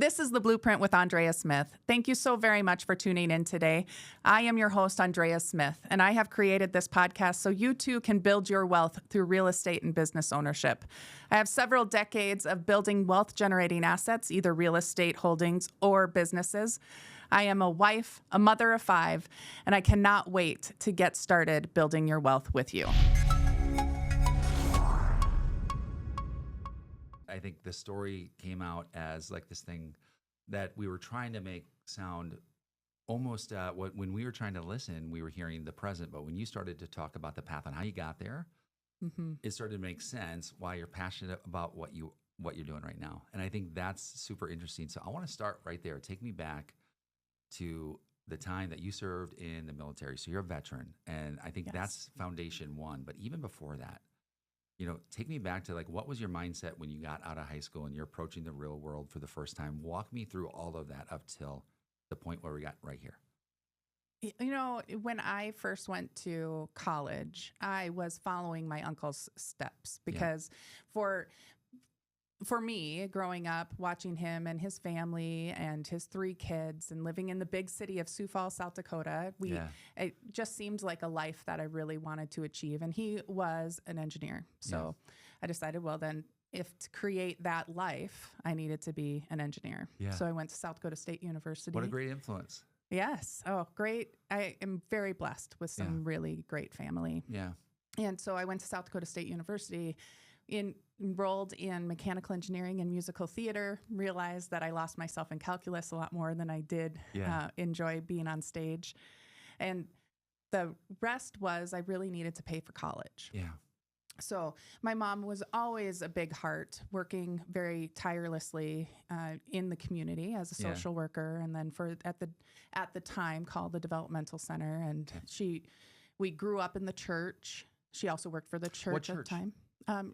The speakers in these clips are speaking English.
This is The Blueprint with Andrea Smith. Thank you so very much for tuning in today. I am your host, Andrea Smith, and I have created this podcast so you too can build your wealth through real estate and business ownership. I have several decades of building wealth-generating assets, either real estate holdings or businesses. I am a wife, a mother of 5, and I cannot wait to get started building your wealth with you. I think the story came out as like this thing that we were trying to make sound almost when we were trying to listen, we were hearing the present. But when you started to talk about the path and how you got there, it started to make sense why you're passionate about what you're doing right now. And I think that's super interesting. So I want to start right there. Take me back to the time that you served in the military. So you're a veteran, and I think that's foundation one. But even before that, take me back to like, what was your mindset when you got out of high school and you're approaching the real world for the first time? Walk me through all of that up till the point where we got right here. When I first went to college, I was following my uncle's steps because for me, growing up, watching him and his family and his 3 kids and living in the big city of Sioux Falls, South Dakota, it just seemed like a life that I really wanted to achieve. And he was an engineer. So I decided, well, then if to create that life, I needed to be an engineer. Yeah. So I went to South Dakota State University. What a great influence. Yes. Oh, great. I am very blessed with some really great family. Yeah. And so I went to South Dakota State University, enrolled in mechanical engineering and musical theater, realized that I lost myself in calculus a lot more than I did enjoy being on stage. And the rest was I really needed to pay for college. Yeah. So my mom was always a big heart, working very tirelessly in the community as a social worker, and then at the time called the Developmental Center. And we grew up in the church. She also worked for the church at the time.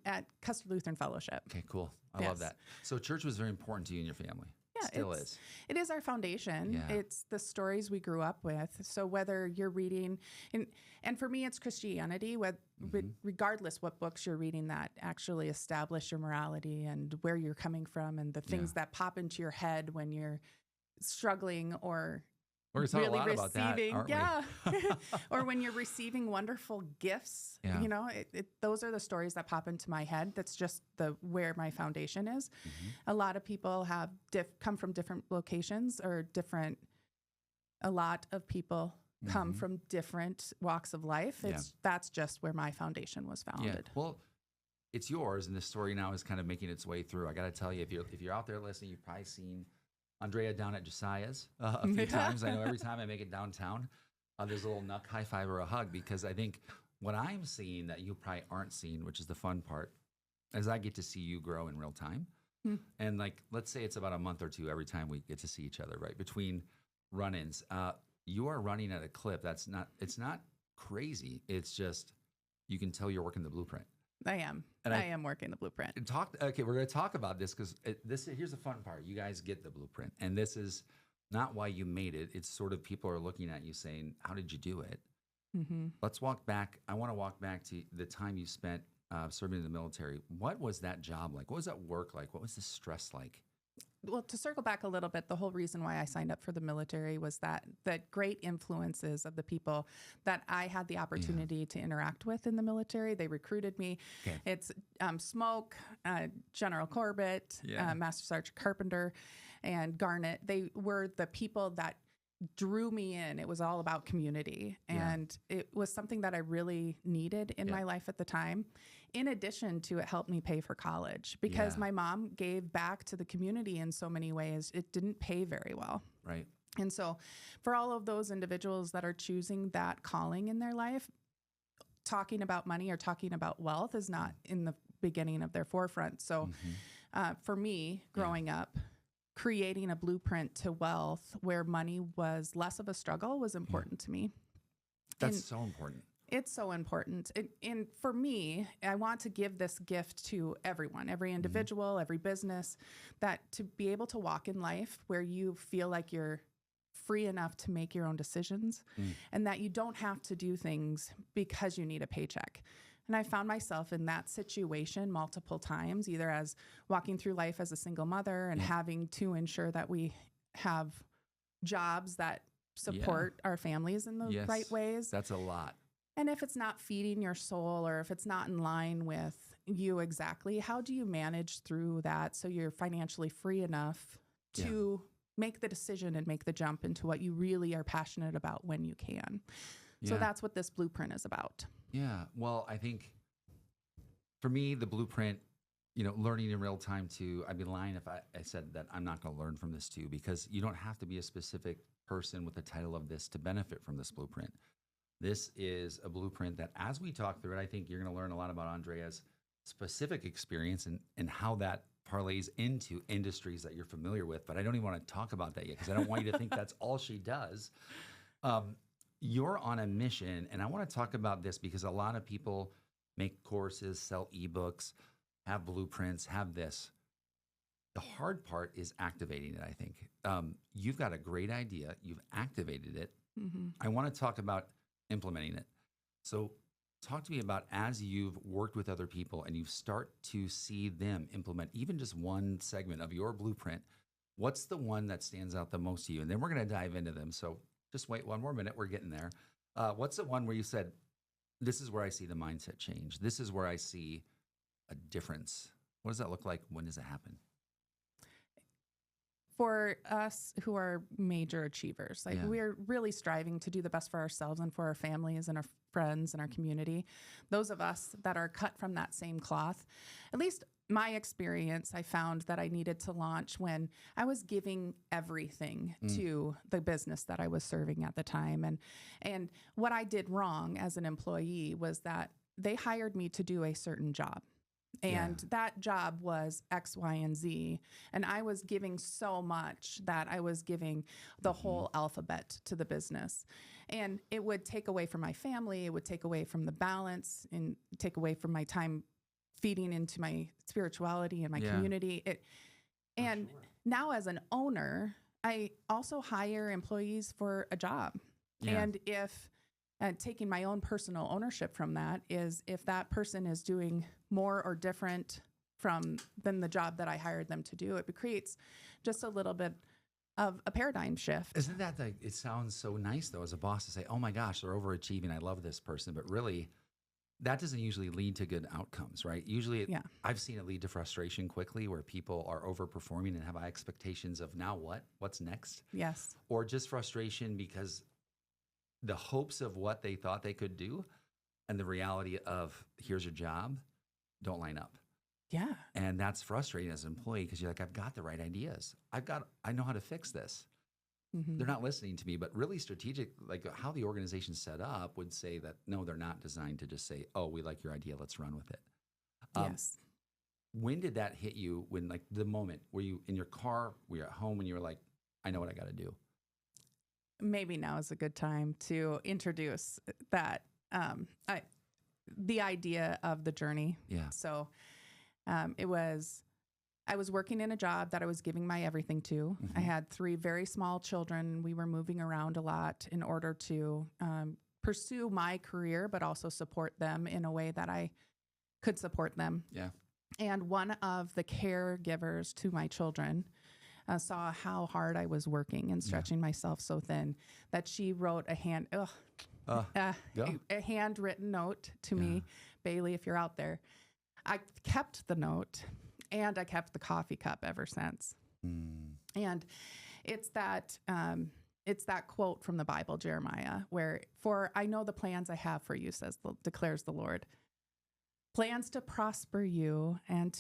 At Custer Lutheran Fellowship. Okay, cool. I love that. So church was very important to you and your family. Yeah, Still is. It is our foundation. Yeah. It's the stories we grew up with. So whether you're reading, and for me, it's Christianity, regardless what books you're reading that actually establish your morality and where you're coming from and the things that pop into your head when you're struggling or we're going to talk a lot about that, aren't we? Or when you're receiving wonderful gifts, those are the stories that pop into my head. That's just where my foundation is. A lot of people have come from different locations or a lot of people come from different walks of life. That's just where my foundation was founded. Yeah. Well, it's yours, and this story now is kind of making its way through. I got to tell you, if you're out there listening, you've probably seen Andrea down at Josiah's a few times. I know every time I make it downtown, there's a little knuck high five or a hug, because I think what I'm seeing that you probably aren't seeing, which is the fun part, is I get to see you grow in real time. And like, let's say it's about a month or 2 every time we get to see each other, right? Between run-ins, you are running at a clip it's not crazy. It's just, you can tell you're working the blueprint. I am. And I am working the blueprint. Okay, we're going to talk about this because here's the fun part. You guys get the blueprint, and this is not why you made it. It's sort of people are looking at you saying, "How did you do it?" Let's walk back. I want to walk back to the time you spent serving in the military. What was that job like? What was that work like? What was the stress like? Well, to circle back a little bit, the whole reason why I signed up for the military was that great influences of the people that I had the opportunity to interact with in the military. They recruited me. Okay. It's Smoke, General Corbett, Master Sergeant Carpenter, and Garnett. They were the people that drew me in. It was all about community. And it was something that I really needed in my life at the time. In addition to it helped me pay for college because my mom gave back to the community in so many ways. It didn't pay very well. Right. And so for all of those individuals that are choosing that calling in their life, talking about money or talking about wealth is not in the beginning of their forefront. So for me, growing up, creating a blueprint to wealth where money was less of a struggle was important to me. That's so important. It's so important. And for me, I want to give this gift to everyone, every individual, every business, that to be able to walk in life where you feel like you're free enough to make your own decisions and that you don't have to do things because you need a paycheck. And I found myself in that situation multiple times, either as walking through life as a single mother and having to ensure that we have jobs that support our families in the right ways. That's a lot. And if it's not feeding your soul, or if it's not in line with you exactly, how do you manage through that so you're financially free enough to make the decision and make the jump into what you really are passionate about when you can? So that's what this blueprint is about. Yeah. Well, I think for me, the blueprint, learning in real time too, I'd be lying if I said that I'm not going to learn from this too, because you don't have to be a specific person with the title of this to benefit from this blueprint. This is a blueprint that, as we talk through it, I think you're going to learn a lot about Andrea's specific experience and how that parlays into industries that you're familiar with. But I don't even want to talk about that yet, because I don't want you to think that's all she does. You're on a mission, and I want to talk about this because a lot of people make courses, sell ebooks, have blueprints, have this. The hard part is activating it, I think. You've got a great idea. You've activated it. Mm-hmm. I want to talk about implementing it. So talk to me about, as you've worked with other people and you start to see them implement even just one segment of your blueprint, what's the one that stands out the most to you? And then we're going to dive into them. So just wait one more minute. We're getting there. What's the one where you said, this is where I see the mindset change? This is where I see a difference. What does that look like? When does it happen? For us who are major achievers, we're really striving to do the best for ourselves and for our families and our friends and our community. Those of us that are cut from that same cloth, at least my experience, I found that I needed to launch when I was giving everything to the business that I was serving at the time. And what I did wrong as an employee was that they hired me to do a certain job. And that job was X, Y, and Z. And I was giving so much that I was giving the whole alphabet to the business. And it would take away from my family. It would take away from the balance and take away from my time feeding into my spirituality and my community. Now as an owner, I also hire employees for a job. Yeah. And taking my own personal ownership from that is, if that person is doing more or different than the job that I hired them to do, it creates just a little bit of a paradigm shift. Isn't that it sounds so nice though, as a boss, to say, oh my gosh, they're overachieving, I love this person. But really, that doesn't usually lead to good outcomes, right? Usually I've seen it lead to frustration quickly, where people are overperforming and have high expectations of, now what? What's next? Yes. Or just frustration because the hopes of what they thought they could do and the reality of, here's your job, don't line up. Yeah. And that's frustrating as an employee, because you're like, I've got the right ideas. I know how to fix this. Mm-hmm. They're not listening to me. But really strategic, like how the organization's set up, would say that, no, they're not designed to just say, oh, we like your idea, let's run with it. Yes. When did that hit you? When, like, the moment, were you in your car, were you at home, and you were like, I know what I got to do? Maybe now is a good time to introduce that, the idea of the journey. Yeah. So I was working in a job that I was giving my everything to. Mm-hmm. I had 3 very small children. We were moving around a lot in order to pursue my career, but also support them in a way that I could support them. Yeah. And one of the caregivers to my children saw how hard I was working and stretching myself so thin that she wrote a handwritten note to me. Bailey, if you're out there. I kept the note, and I kept the coffee cup ever since. And it's that quote from the Bible, Jeremiah, where, for I know the plans I have for you, declares the Lord. Plans to prosper you and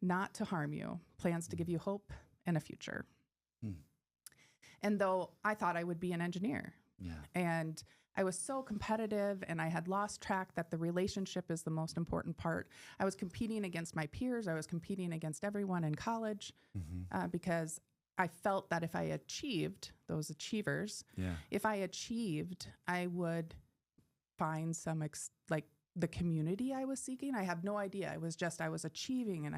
not to harm you. Plans to give you hope and a future. And though I thought I would be an engineer, and I was so competitive, and I had lost track that the relationship is the most important part. I was competing against my peers. I was competing against everyone in college, because I felt that if I achieved, those achievers, if I achieved, I would find some the community I was seeking. I have no idea. I was achieving, and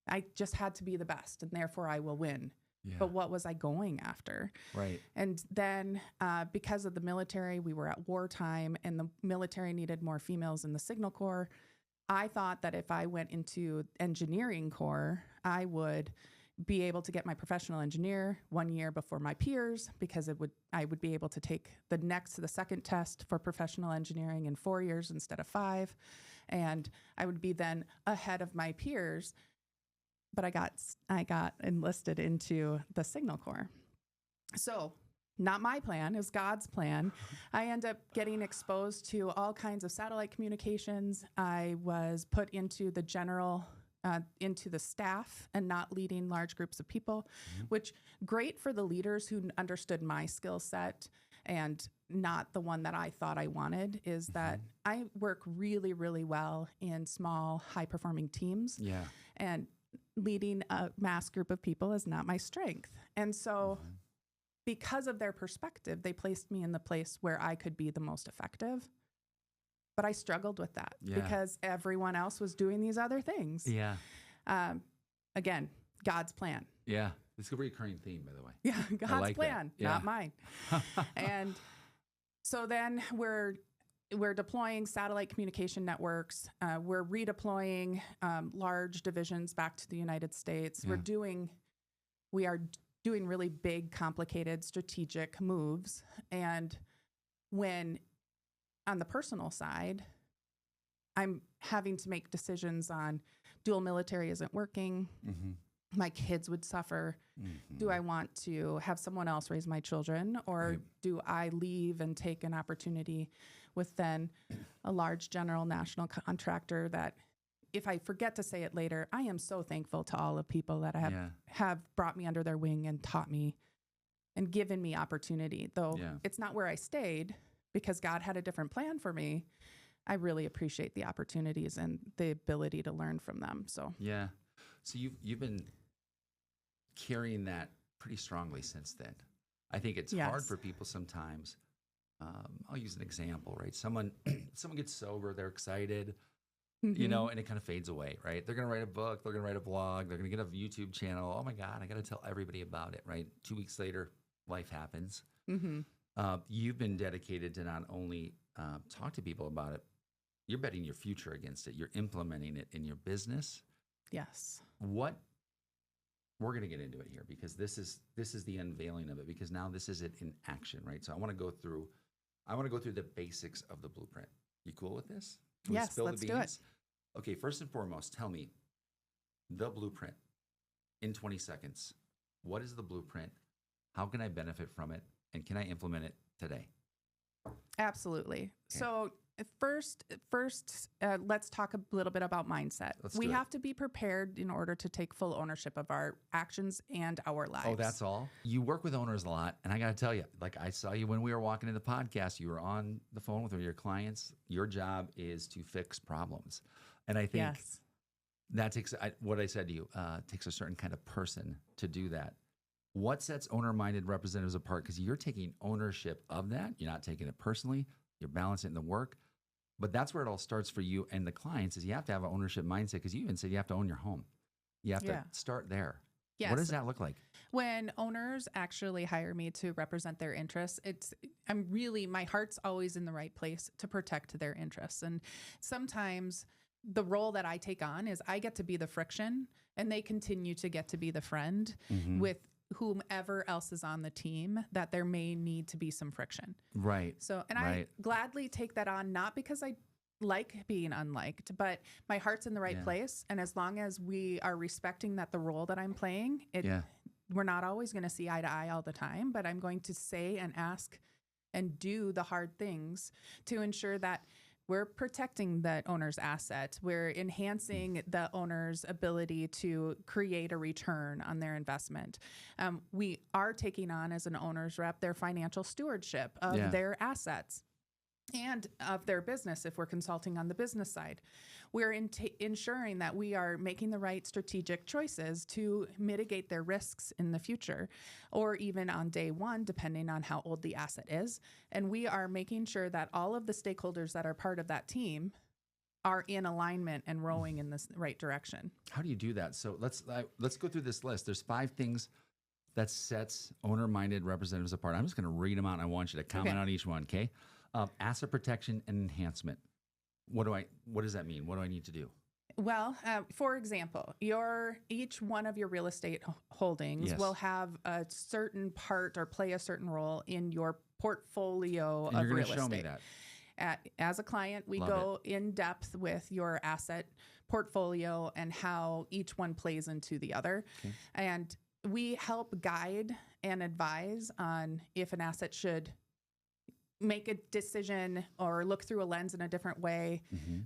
I just had to be the best, and therefore I will win. Yeah. but what was I going after? Right. And then because of the military, we were at wartime and the military needed more females in the Signal Corps. I thought that if I went into engineering corps, I would be able to get my professional engineer 1 year before my peers, because I would be able to take the second test for professional engineering in 4 years instead of 5. And I would be then ahead of my peers. But I got enlisted into the Signal Corps. So not my plan, is God's plan. I end up getting exposed to all kinds of satellite communications. I was put into the into the staff and not leading large groups of people, which great for the leaders who understood my skill set and not the one that I thought I wanted, is that I work really, really well in small, high-performing teams. Yeah. And leading a mass group of people is not my strength. And so because of their perspective, they placed me in the place where I could be the most effective. But I struggled with that because everyone else was doing these other things. Yeah. Again, God's plan. Yeah. It's a recurring theme, by the way. Yeah, God's plan, not mine. And so then we're deploying satellite communication networks. We're redeploying large divisions back to the United States. Yeah. We are doing really big, complicated, strategic moves. And when on the personal side, I'm having to make decisions on dual military isn't working. My kids would suffer. Do I want to have someone else raise my children, or do I leave and take an opportunity with then a large general national contractor that, if I forget to say it later, I am so thankful to all the people that have brought me under their wing and taught me and given me opportunity. Though it's not where I stayed because God had a different plan for me, I really appreciate the opportunities and the ability to learn from them. So so you've been carrying that pretty strongly since then. I think it's hard for people sometimes. I'll use an example, right? Someone gets sober, they're excited, you know, and it kind of fades away, right? They're going to write a book, they're going to write a blog, they're going to get a YouTube channel. Oh my God, I got to tell everybody about it, right? 2 weeks later, life happens. You've been dedicated to not only talk to people about it, you're betting your future against it. You're implementing it in your business. Yes. We're going to get into it here because this is the unveiling of it, because now this is it in action, right? So I want to go through the basics of the blueprint. You cool with this? Can yes, let's do it. Okay, first and foremost, tell me the blueprint in 20 seconds. What is the blueprint? How can I benefit from it? And can I implement it today? Absolutely. Okay. So first, let's talk a little bit about mindset. We have to be prepared in order to take full ownership of our actions and our lives. Oh, that's all? You work with owners a lot. And I got to tell you, like I saw you when we were walking in the podcast, you were on the phone with your clients. Your job is to fix problems. And I think that takes, what I said to you, takes a certain kind of person to do that. What sets owner-minded representatives apart? Because you're taking ownership of that. You're not taking it personally. You're balancing it in the work. But that's where it all starts for you and the clients, is you have to have an ownership mindset, because you even said you have to own your home. You have to start there. Yes. What does that look like? When owners actually hire me to represent their interests, my heart's always in the right place to protect their interests. And sometimes the role that I take on is I get to be the friction, and they continue to get to be the friend with whomever else is on the team that there may need to be some friction. Right. So, and I gladly take that on, not because I like being unliked, but my heart's in the right place. And as long as we are respecting that the role that I'm playing, we're not always going to see eye to eye all the time, but I'm going to say and ask and do the hard things to ensure that we're protecting the owner's asset. We're enhancing the owner's ability to create a return on their investment. We are taking on, as an owner's rep, their financial stewardship of their assets and of their business if we're consulting on the business side. We're ensuring that we are making the right strategic choices to mitigate their risks in the future, or even on day one, depending on how old the asset is. And we are making sure that all of the stakeholders that are part of that team are in alignment and rowing in the right direction. How do you do that? So let's go through this list. There's 5 things that sets owner-minded representatives apart. I'm just going to read them out, and I want you to comment on each one, okay? Asset protection and enhancement. What does that mean? What do I need to do? Well, for example, each one of your real estate holdings will have a certain part or play a certain role in your portfolio of real estate. Show me that. As a client, we go in depth with your asset portfolio and how each one plays into the other. Okay. And we help guide and advise on if an asset should make a decision or look through a lens in a different way.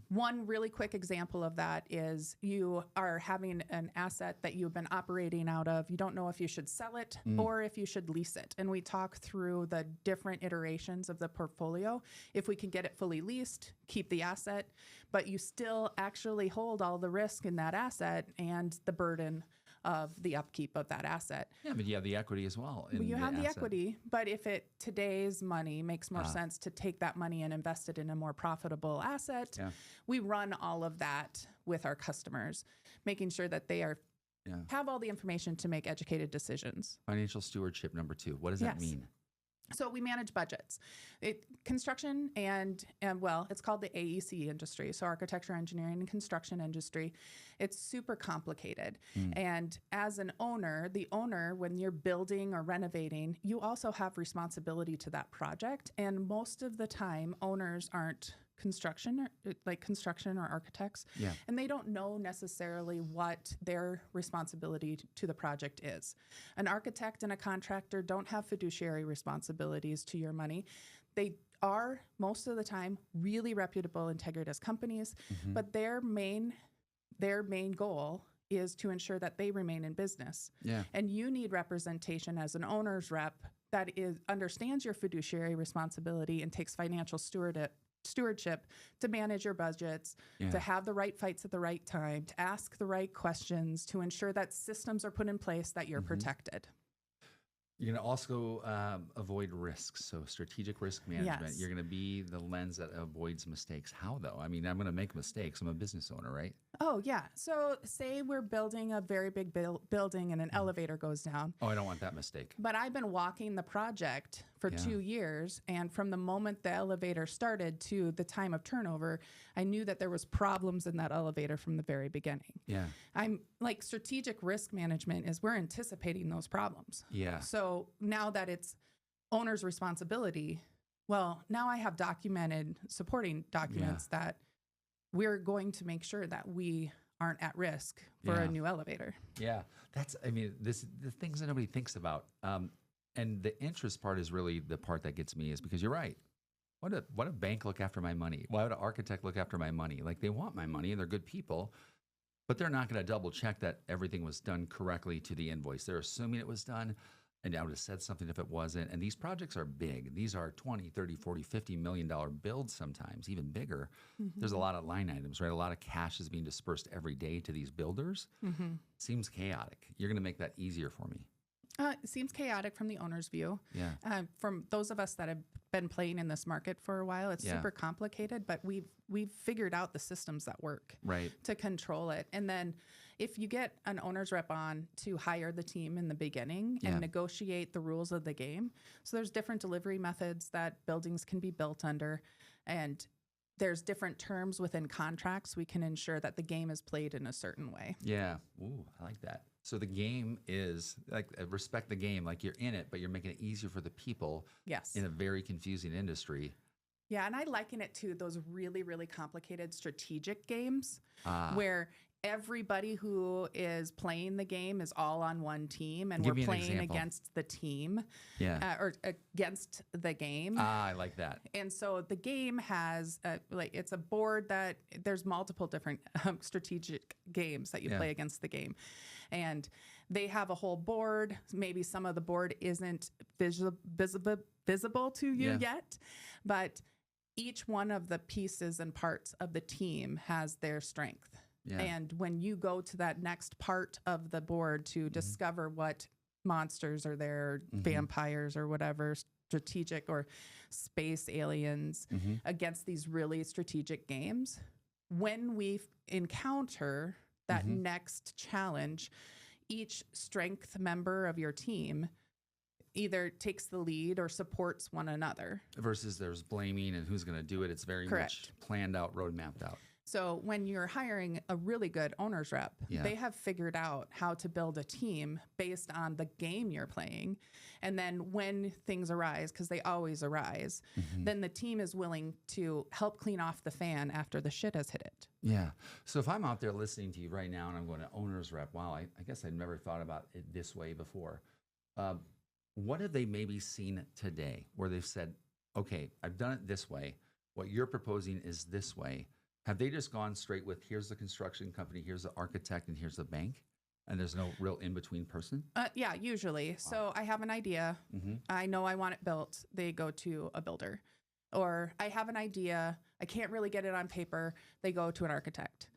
One really quick example of that is you are having an asset that you've been operating out of. You don't know if you should sell it or if you should lease it. And we talk through the different iterations of the portfolio. If we can get it fully leased, keep the asset, but you still actually hold all the risk in that asset and the burden of the upkeep of that asset. Yeah, but you have the equity as well. You have the equity, but if today's money makes more sense to take that money and invest it in a more profitable asset, we run all of that with our customers, making sure that they have all the information to make educated decisions. Financial stewardship number 2. What does that mean? So we manage budgets. Construction and it's called the AEC industry, so architecture, engineering, and construction industry. It's super complicated. And as an owner, when you're building or renovating, you also have responsibility to that project. And most of the time, owners aren't construction or architects, and they don't know necessarily what their responsibility to the project is. An architect and a contractor don't have fiduciary responsibilities to your money. They are most of the time really reputable, integritous companies, but their main goal is to ensure that they remain in business. And you need representation as an owner's rep that understands your fiduciary responsibility and takes financial stewardship to manage your budgets, to have the right fights at the right time, to ask the right questions, to ensure that systems are put in place that you're protected. You're going to also avoid risks. So strategic risk management. Yes. You're going to be the lens that avoids mistakes. How, though? I mean, I'm going to make mistakes. I'm a business owner, right? Oh, yeah. So say we're building a very big building and an elevator goes down. Oh, I don't want that mistake. But I've been walking the project for 2 years. And from the moment the elevator started to the time of turnover, I knew that there was problems in that elevator from the very beginning. Yeah. I'm like strategic risk management is we're anticipating those problems. Yeah. So now that it's owner's responsibility, well, now I have documented supporting documents that we're going to make sure that we aren't at risk for a new elevator. Yeah. The things that nobody thinks about. And the interest part is really the part that gets me, is because you're right. Why would a bank look after my money? Why would an architect look after my money? Like, they want my money and they're good people, but they're not going to double check that everything was done correctly to the invoice. They're assuming it was done, and I would have said something if it wasn't. And these projects are big. These are 20, 30, 40, $50 million builds, sometimes even bigger. There's a lot of line items, right? A lot of cash is being dispersed every day to these builders. Seems chaotic. You're going to make that easier for me. It seems chaotic from the owner's view. Yeah. From those of us that have been playing in this market for a while, it's super complicated, but we've figured out the systems that work to control it. And then if you get an owner's rep on to hire the team in the beginning and negotiate the rules of the game. So there's different delivery methods that buildings can be built under, and there's different terms within contracts. We can ensure that the game is played in a certain way. Yeah. Ooh, I like that. So the game is like, respect the game, like you're in it, but you're making it easier for the people in a very confusing industry. Yeah, and I liken it to those really, really complicated strategic games where everybody who is playing the game is all on one team, and we're playing against the team or against the game. I like that. And so the game has it's a board that there's multiple different strategic games that you play against the game. And they have a whole board. Maybe some of the board isn't visible to you yet, but each one of the pieces and parts of the team has their strength. Yeah. And when you go to that next part of the board to discover what monsters are there, vampires or whatever, strategic or space aliens against these really strategic games, when we encounter that next challenge, each strength member of your team either takes the lead or supports one another. Versus there's blaming and who's going to do it. It's very Correct. much planned out, road mapped out. So when you're hiring a really good owner's rep, they have figured out how to build a team based on the game you're playing. And then when things arise, because they always arise, then the team is willing to help clean off the fan after the shit has hit it. Yeah. So if I'm out there listening to you right now and I'm going to owner's rep, wow, I guess I'd never thought about it this way before. What have they maybe seen today where they've said, okay, I've done it this way. What you're proposing is this way. Have they just gone straight with, here's the construction company, here's the architect, and here's the bank? And there's no real in-between person? Yeah, usually. Wow. So I have an idea. I know I want it built. They go to a builder. Or I have an idea. I can't really get it on paper. They go to an architect.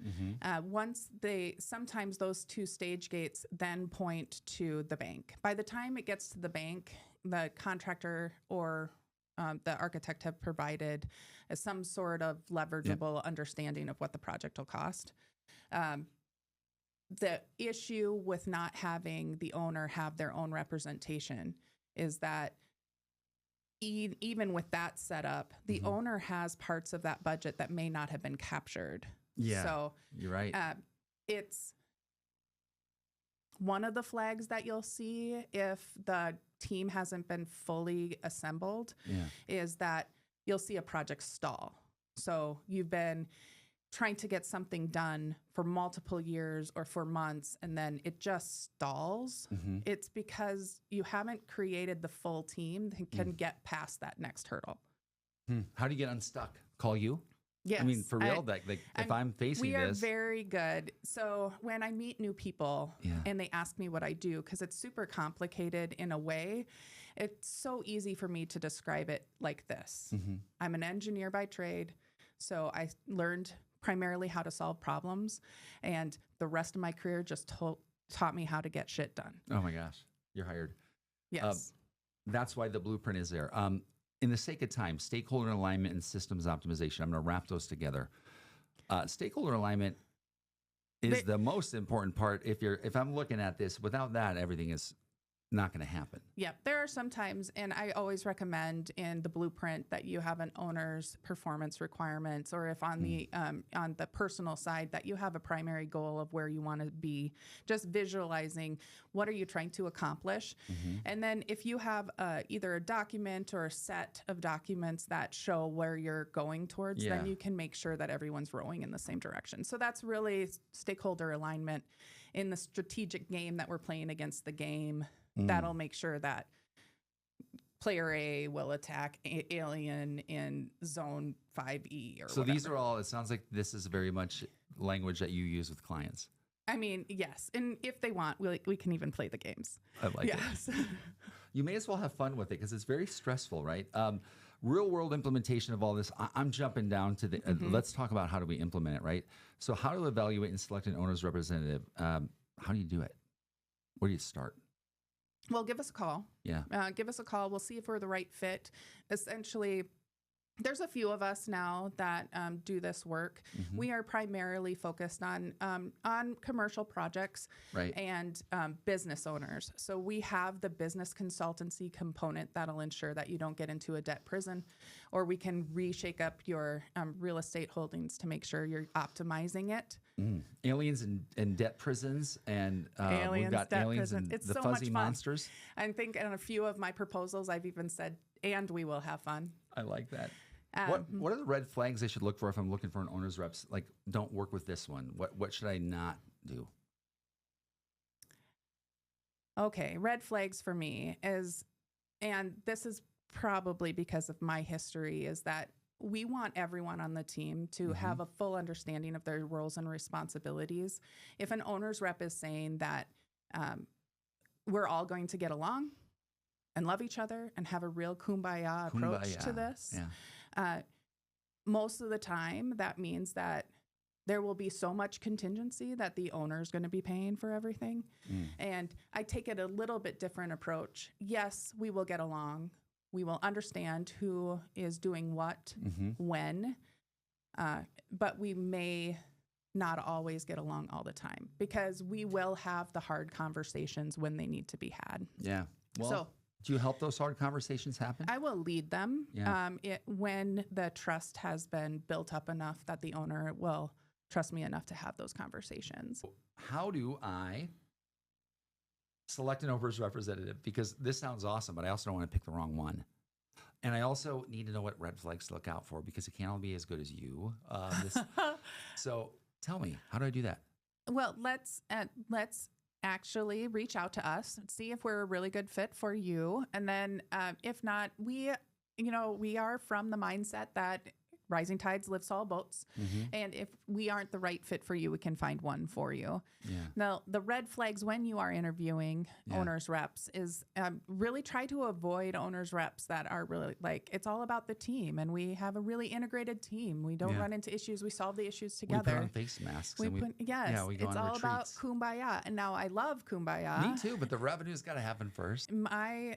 Sometimes those two stage gates then point to the bank. By the time it gets to the bank, the contractor or the architect have provided some sort of leverageable understanding of what the project will cost. The issue with not having the owner have their own representation is that even with that setup, the owner has parts of that budget that may not have been captured. Yeah, so you're right. It's one of the flags that you'll see if the team hasn't been fully assembled is that you'll see a project stall. So you've been trying to get something done for multiple years or for months, and then it just stalls. It's because you haven't created the full team that can get past that next hurdle. How do you get unstuck? Call you? Yes. I mean, for real, if I'm facing we this. are very good. So when I meet new people and they ask me what I do, because it's super complicated in a way, it's so easy for me to describe it like this. I'm an engineer by trade, so I learned primarily how to solve problems, and the rest of my career just taught me how to get shit done. Oh my gosh, you're hired. Yes. That's why the blueprint is there. In the sake of time, stakeholder alignment and systems optimization, I'm going to wrap those together. Stakeholder alignment is the most important part. If I'm looking at this, without that, everything is not going to happen. Yeah, there are some times, and I always recommend in the blueprint that you have an owner's performance requirements, or if on the personal side that you have a primary goal of where you want to be, just visualizing what are you trying to accomplish. And then if you have either a document or a set of documents that show where you're going towards, then you can make sure that everyone's rowing in the same direction. So that's really stakeholder alignment in the strategic game that we're playing against the game. That'll make sure that player A will attack alien in zone 5E or so whatever. These are all, it sounds like this is very much language that you use with clients. I mean, yes. And if they want, we can even play the games. I like it. You may as well have fun with it because it's very stressful, right? Real world implementation of all this. I'm jumping down to the, let's talk about how do we implement it, right? So how to evaluate and select an owner's representative. How do you do it? Where do you start? Well, give us a call. Yeah. Give us a call. We'll see if we're the right fit. Essentially, there's a few of us now that do this work. We are primarily focused on commercial projects and business owners. So we have the business consultancy component that'll ensure that you don't get into a debt prison, or we can reshake up your real estate holdings to make sure you're optimizing it. Aliens and debt prisons, and we've got aliens and it's the so fuzzy much fun. Monsters. I think in a few of my proposals, I've even said, and we will have fun. I like that. What are the red flags I should look for if I'm looking for an owner's reps? Like, don't work with this one. What should I not do? Okay, red flags for me is, and this is probably because of my history, is that we want everyone on the team to have a full understanding of their roles and responsibilities. If an owner's rep is saying that we're all going to get along and love each other and have a real kumbaya approach to this, most of the time that means that there will be so much contingency that the owner is going to be paying for everything. And I take it a little bit different approach. Yes, we will get along. We will understand who is doing what, when, but we may not always get along all the time, because we will have the hard conversations when they need to be had. Yeah. Well, So do you help those hard conversations happen? I will lead them Yeah. when the trust has been built up enough that the owner will trust me enough to have those conversations. How do I select an owner's representative? Because this sounds awesome, but I also don't want to pick the wrong one. And I also need to know what red flags to look out for, because it can't all be as good as you. So tell me, how do I do that? Well, let's actually reach out to us, see if we're a really good fit for you. And then if not, we are from the mindset that rising tides lifts all boats. And if we aren't the right fit for you, we can find one for you. Yeah. Now, the red flags when you are interviewing owners reps is really try to avoid owners reps that are really like, it's all about the team. And we have a really integrated team. We don't run into issues. We solve the issues together. We put on face masks. We go it's all about kumbaya. And now I love kumbaya. Me too, but the revenue's got to happen first. My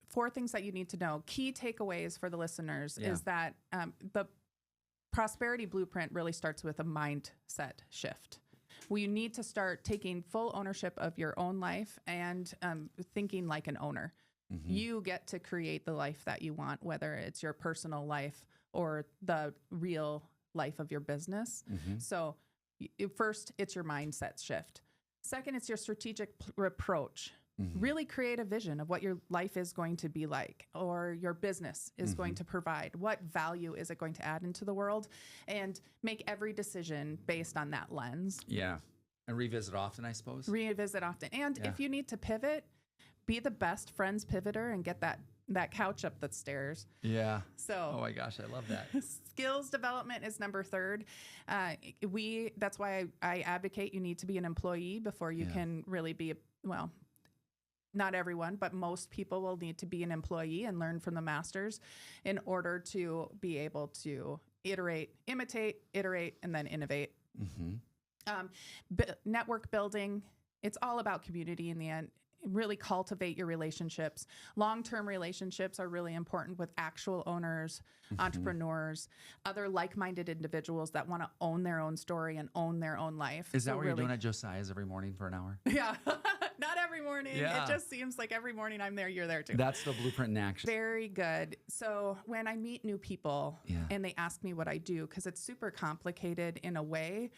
4 things that you need to know, key takeaways for the listeners, is that the prosperity blueprint really starts with a mindset shift. We need to start taking full ownership of your own life and thinking like an owner. You get to create the life that you want, whether it's your personal life or the real life of your business. So first, it's your mindset shift. Second, it's your strategic approach. Really create a vision of what your life is going to be like, or your business is going to provide. What value is it going to add into the world? And make every decision based on that lens. Yeah. And revisit often, I suppose. Revisit often. And if you need to pivot, be the best friend's pivoter and get that couch up the stairs. Yeah. So, oh my gosh, I love that. Skills development is number 3. That's why I advocate you need to be an employee before you can really be, not everyone, but most people will need to be an employee and learn from the masters in order to be able to imitate, iterate, and then innovate. Network building, it's all about community in the end. Really cultivate your relationships. Long-term relationships are really important with actual owners, entrepreneurs, other like-minded individuals that want to own their own story and own their own life. Is that what you're doing at Josiah's every morning for an hour? Yeah. Not every morning. Yeah. It just seems like every morning I'm there, you're there too. That's the blueprint in action. Very good. So when I meet new people and they ask me what I do, because it's super complicated in a way,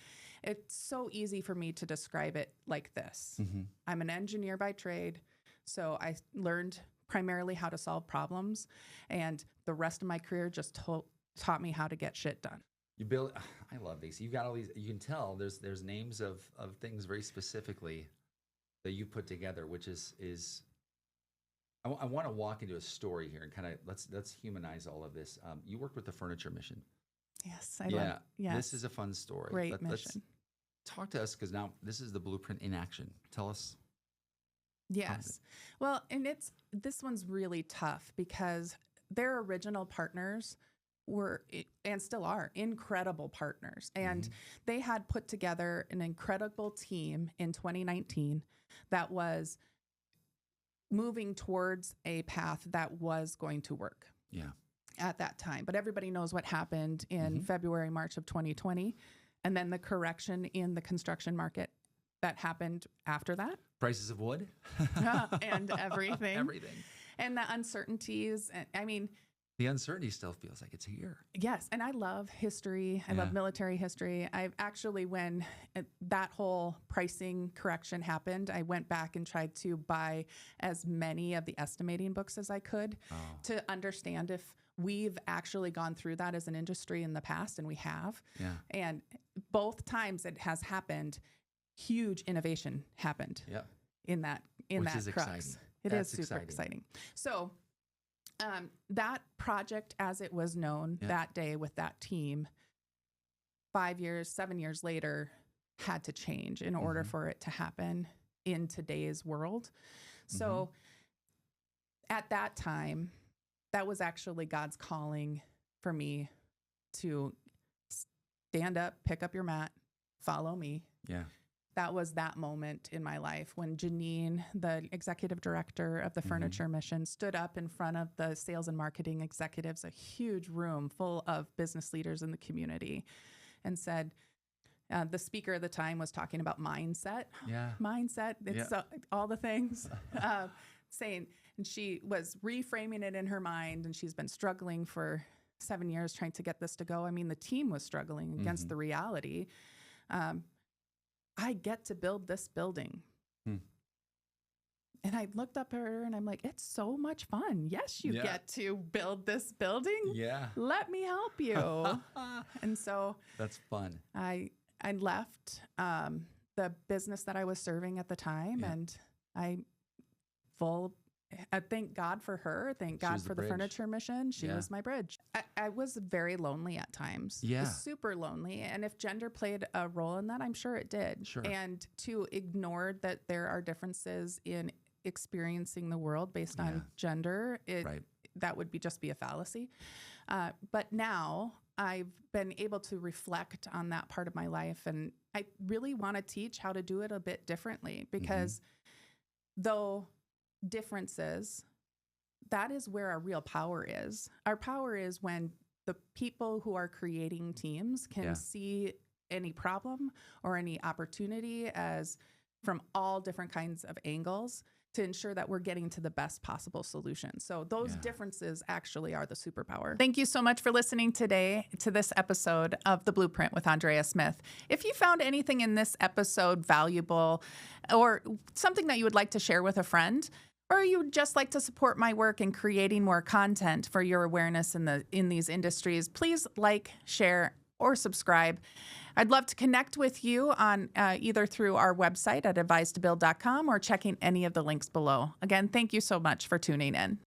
it's so easy for me to describe it like this. I'm an engineer by trade, so I learned primarily how to solve problems, and the rest of my career just taught me how to get shit done. You build. I love these. You've got all these. You can tell there's names of things very specifically that you put together, which is. I want to walk into a story here and kind of let's humanize all of this. You worked with the Furniture Mission. Yes, I love. Yes, this is a fun story. Great mission. Let's talk to us, because now this is the blueprint in action. Tell us. Yes. Well, and this one's really tough because their original partners were, and still are, incredible partners. And they had put together an incredible team in 2019 that was moving towards a path that was going to work. Yeah. At that time. But everybody knows what happened in February, March of 2020, and then the correction in the construction market that happened after that. Prices of wood. And everything. Everything. And the uncertainties. I mean, the uncertainty still feels like it's here. Yes. And I love history. I love military history. I've actually, when that whole pricing correction happened, I went back and tried to buy as many of the estimating books as I could to understand if we've actually gone through that as an industry in the past, and we have. Yeah. And both times it has happened, huge innovation happened in that crux. Exciting. It is super exciting. So that project, as it was known that day with that team, 7 years later, had to change in order for it to happen in today's world. So at that time, that was actually God's calling for me to stand up, pick up your mat, follow me. Yeah. That was that moment in my life when Janine, the executive director of the Furniture Mission, stood up in front of the sales and marketing executives, a huge room full of business leaders in the community, and said, The speaker at the time was talking about mindset. Yeah. Mindset. It's Yeah. all the things. Saying, and she was reframing it in her mind, and she's been struggling for 7 years trying to get this to go. I mean, the team was struggling against the reality. I get to build this building. And I looked up at her and I'm like, it's so much fun. Yes, you get to build this building. Yeah. Let me help you. And so that's fun. I left the business that I was serving at the time, and I thank God for her. Thank God for the furniture mission. She was my bridge. I was very lonely at times. Yeah. Super lonely. And if gender played a role in that, I'm sure it did. Sure. And to ignore that there are differences in experiencing the world based on gender, that would just be a fallacy. But now I've been able to reflect on that part of my life, and I really want to teach how to do it a bit differently, because though differences, that is where our real power is. Our power is when the people who are creating teams can see any problem or any opportunity as from all different kinds of angles to ensure that we're getting to the best possible solution. So those differences actually are the superpower. Thank you so much for listening today to this episode of The Blueprint with Andrea Smith. If you found anything in this episode valuable, or something that you would like to share with a friend, or you would just like to support my work in creating more content for your awareness in these industries, please like, share, or subscribe. I'd love to connect with you on either through our website at advisetobuild.com or checking any of the links below. Again, thank you so much for tuning in.